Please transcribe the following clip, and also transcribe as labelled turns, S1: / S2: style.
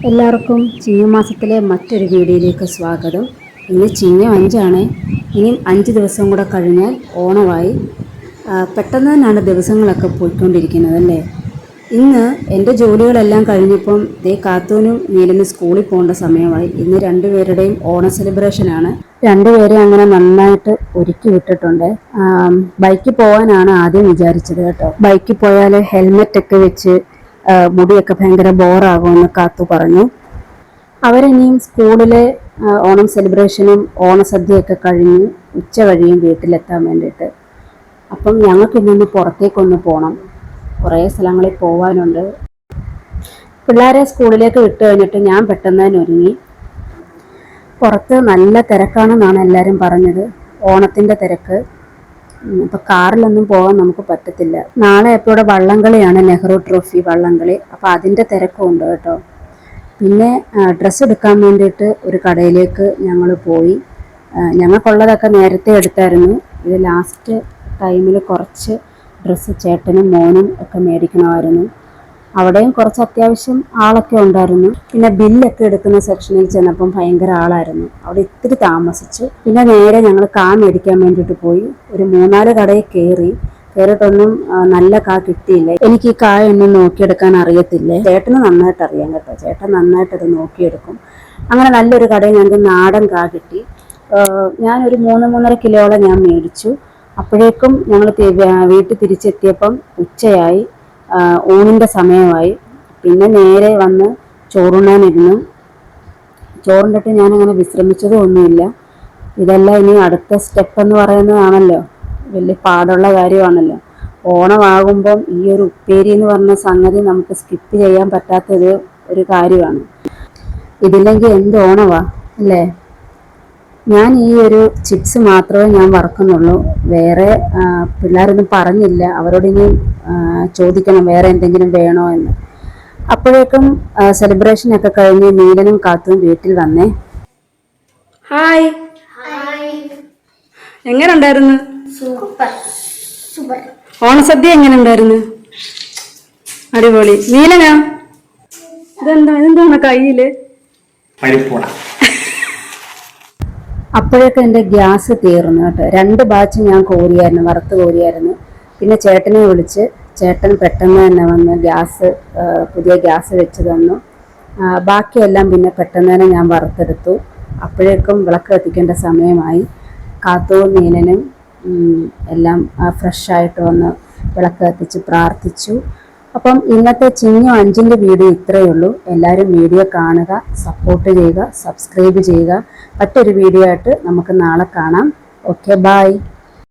S1: എല്ലാവർക്കും ചിങ്ങമാസത്തിലെ മറ്റൊരു വീഡിയോയിലേക്ക് സ്വാഗതം. ഇന്ന് ചിങ്ങം 5 ഇനിയും 5 ദിവസം കൂടെ കഴിഞ്ഞാൽ ഓണമായി. പെട്ടെന്ന് തന്നെയാണ് ദിവസങ്ങളൊക്കെ പോയിക്കൊണ്ടിരിക്കുന്നത് അല്ലേ. ഇന്ന് എൻ്റെ ജോലികളെല്ലാം കഴിഞ്ഞപ്പം കാത്തൂനും നീലനും സ്കൂളിൽ പോകേണ്ട സമയമായി. ഇന്ന് രണ്ടുപേരുടെയും ഓണ സെലിബ്രേഷനാണ്. രണ്ടുപേരെ അങ്ങനെ നന്നായിട്ട് ഒരുക്കി വിട്ടിട്ടുണ്ട്. ബൈക്കിൽ പോകാനാണ് ആദ്യം വിചാരിച്ചത് കേട്ടോ. ബൈക്കിൽ പോയാൽ ഹെൽമെറ്റൊക്കെ വെച്ച് മുടിയൊക്കെ ഭയങ്കര ബോറാകുമെന്ന് കാത്തു പറഞ്ഞു. അവരിനിയും സ്കൂളിലെ ഓണം സെലിബ്രേഷനും ഓണസദ്യയൊക്കെ കഴിഞ്ഞ് ഉച്ച കഴിയും വീട്ടിലെത്താൻ വേണ്ടിയിട്ട്. അപ്പം ഞങ്ങൾക്ക് ഇന്നൊന്ന് പുറത്തേക്കൊന്ന് പോകണം. കുറേ സ്ഥലങ്ങളിൽ പോകാനുണ്ട്. പിള്ളേരെ സ്കൂളിലേക്ക് വിട്ട് കഴിഞ്ഞിട്ട് ഞാൻ പെട്ടെന്ന് തന്നെ ഒരുങ്ങി. പുറത്ത് നല്ല തിരക്കാണെന്നാണ് എല്ലാവരും പറഞ്ഞത്, ഓണത്തിൻ്റെ തിരക്ക്. അപ്പോൾ കാറിലൊന്നും പോകാൻ നമുക്ക് പറ്റത്തില്ല. നാളെ അപ്പോൾ ഇവിടെ വള്ളംകളിയാണ്, നെഹ്റു ട്രോഫി വള്ളംകളി. അപ്പോൾ അതിൻ്റെ തിരക്കുണ്ട് കേട്ടോ. പിന്നെ ഡ്രസ്സ് എടുക്കാൻ വേണ്ടിയിട്ട് ഒരു കടയിലേക്ക് ഞങ്ങൾ പോയി. ഞങ്ങൾക്കുള്ളതൊക്കെ നേരത്തെ എടുത്തായിരുന്നു. ഇത് ലാസ്റ്റ് ടൈമിൽ കുറച്ച് ഡ്രസ്സ് ചേട്ടനും മോനും ഒക്കെ മേടിക്കണമായിരുന്നു. അവിടെയും കുറച്ച് അത്യാവശ്യം ആളൊക്കെ ഉണ്ടായിരുന്നു. പിന്നെ ബില്ലൊക്കെ എടുക്കുന്ന സെക്ഷനിൽ ചെന്നപ്പം ഭയങ്കര ആളായിരുന്നു. അവിടെ ഇത്തിരി താമസിച്ചു. പിന്നെ നേരെ ഞങ്ങൾ കാ മേടിക്കാൻ വേണ്ടിയിട്ട് പോയി. ഒരു 3-4 കടയിൽ കയറിയിട്ടൊന്നും നല്ല കാ കിട്ടിയില്ല. എനിക്ക് ഈ കായൊന്നും നോക്കിയെടുക്കാൻ അറിയത്തില്ലേ. ചേട്ടന് നന്നായിട്ട് അറിയാം കേട്ടോ. ചേട്ടൻ നന്നായിട്ടത് നോക്കിയെടുക്കും. അങ്ങനെ നല്ലൊരു കടയിൽ ഞങ്ങൾക്ക് നാടൻ കാ കിട്ടി. ഞാനൊരു 3-3.5 കിലോളം ഞാൻ മേടിച്ചു. അപ്പോഴേക്കും ഞങ്ങൾ വീട്ടിൽ തിരിച്ചെത്തിയപ്പം ഉച്ചയായി, ഊണിൻ്റെ സമയമായി. പിന്നെ നേരെ വന്ന് ചോറുണ്ണാനിരുന്നു. ചോറുണ്ടിട്ട് ഞാനങ്ങനെ വിശ്രമിച്ചതും ഒന്നുമില്ല. ഇതെല്ലാം ഇനി അടുത്ത സ്റ്റെപ്പ് എന്ന് പറയുന്നതാണല്ലോ, വലിയ പാടുള്ള കാര്യമാണല്ലോ. ഓണമാകുമ്പം ഈ ഒരു ഉപ്പേരി എന്ന് പറഞ്ഞ സംഗതി നമുക്ക് സ്കിപ്പ് ചെയ്യാൻ പറ്റാത്തൊരു കാര്യമാണ്. ഇതില്ലെങ്കിൽ എന്ത് ഓണമാ അല്ലേ. ഞാൻ ഈ ഒരു ചിപ്സ് മാത്രമേ ഞാൻ വറക്കുന്നുള്ളൂ. വേറെ പിള്ളേരൊന്നും പറഞ്ഞില്ല. അവരോട് ഇനി ചോദിക്കണം വേറെ എന്തെങ്കിലും വേണോ എന്ന്. അപ്പോഴേക്കും സെലിബ്രേഷനൊക്കെ കഴിഞ്ഞ് നീലനും കാത്തും വീട്ടിൽ വന്നേ. ഹായ്, എങ്ങനെ ഉണ്ടായിരുന്നു? ഓണസദ്യ എങ്ങനെ ഉണ്ടായിരുന്നു? അടിപൊളി. നീലനാ ഇതെന്താണ് കയ്യില്? അപ്പോഴൊക്കെ എൻ്റെ ഗ്യാസ് തീർന്നു കേട്ടോ. 2 ബാച്ച് ഞാൻ വറുത്ത് കോരിയായിരുന്നു. പിന്നെ ചേട്ടനെ വിളിച്ച് ചേട്ടൻ പെട്ടെന്ന് തന്നെ വന്ന് പുതിയ ഗ്യാസ് വെച്ച് തന്നു. ബാക്കിയെല്ലാം പിന്നെ പെട്ടെന്ന് തന്നെ ഞാൻ വറുത്തെടുത്തു. അപ്പോഴേക്കും വിളക്ക് കത്തിക്കേണ്ട സമയമായി. കാത്തവും നീലനും എല്ലാം ഫ്രഷായിട്ട് വന്ന് വിളക്ക് കത്തിച്ച് പ്രാർത്ഥിച്ചു. അപ്പം ഇന്നത്തെ ചിങ്ങം 5 വീഡിയോ ഇത്രയേ ഉള്ളൂ. എല്ലാവരും വീഡിയോ കാണുക, സപ്പോർട്ട് ചെയ്യുക, സബ്സ്ക്രൈബ് ചെയ്യുക. മറ്റൊരു വീഡിയോ ആയിട്ട് നമുക്ക് നാളെ കാണാം. Okay, by.